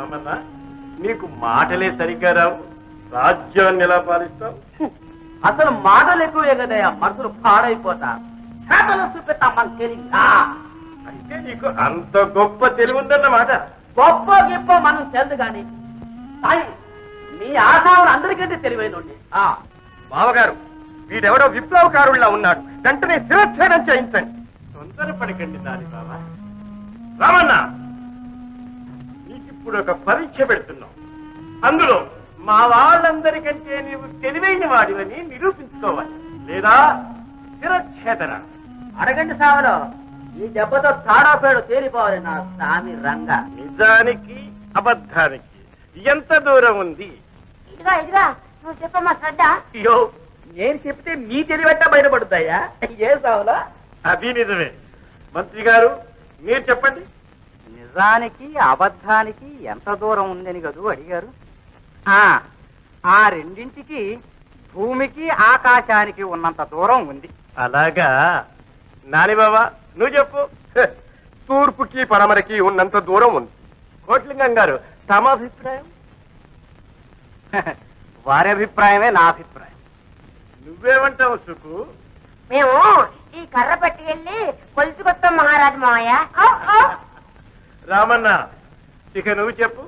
రామన్న నీకు మాటలే సరిగ్గా రావు, రాజ్యాన్ని ఎలా పాలిస్తావు? అసలు మాటలు ఎక్కువే కదయ్యా, మనసులు పాడైపోతా. చేతలు చూపిస్తా మన తెలియదా? అయితే నీకు అంత గొప్ప తెలివి ఉందన్నమాట. గొప్ప గిప్ప మనం తెలుదు గాని సాయి, మీ ఆశావులు అందరికంటే తెలివైనండి. బావగారు, వీడెవడో విప్లవకారుల్లా ఉన్నాడు, వెంటనే శిరచ్ఛేదం చేయించండి. తొందరపడకండి దాని బాబా. రామన్న, నీకిప్పుడు ఒక పరీక్ష పెడుతున్నావు. అందులో మా వాళ్ళందరికంటే నీవు తెలివైన వాడివని నిరూపించుకోవాలి, లేదా శిరచ్ఛేదన. అడగండి సావలో, ఈ దెబ్బతో తాడాపేడు తేలిపోవాలి నా స్వామి రంగ. నిజానికి అబద్ధానికి ఎంత దూరం ఉంది? ఇదిగా ఇదిగా నువ్వు చెప్పమ్మా శ్రద్ధ. అయ్యో, నేను చెప్తే మీ తెలివెట్ట బయటపడుతాయా? ఏ సావలో? అది నిజమే. మంత్రి గారు, మీరు చెప్పండి. నిజానికి అబద్ధానికి ఎంత దూరం ఉందని కదూ అడిగారు. ఆ రెండింటికి భూమికి ఆకాశానికి ఉన్నంత దూరం ఉంది. అలాగా? నాని బాబా, నువ్వు చెప్పు. తూర్పుకి పడమరకి ఉన్నంత దూరం ఉంది. కోట్లింగం గారు, తమ అభిప్రాయం? వారి అభిప్రాయమే నా అభిప్రాయం. నువ్వేమంటావు సుకు? మేము ఈ కర్ర పట్టుకెళ్ళి కొలుచుకొస్తాం మహారాజు మావయ్య. రామన్న, ఇక నువ్వు చెప్పు.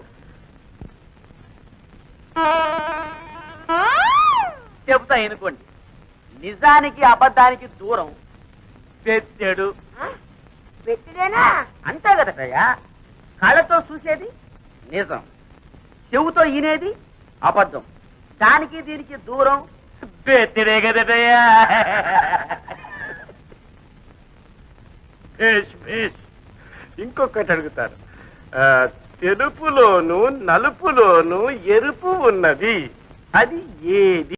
చెబుతా ఎనుకోండి. నిజానికి అబద్ధానికి దూరం పెట్టాడు. పెట్టిదేనా? అంతే కదటయ్యా, కళ్ళతో చూసేది నిజం, చెవుతో ఈనేది అబద్ధం. దానికి దీనికి దూరం పెట్టిడే కదటయ్యా. భేష్ భేష్. ఇంకొకటి అడుగుతాను. తెలుపులోను నలుపులోను ఎరుపు ఉన్నది, అది ఏది?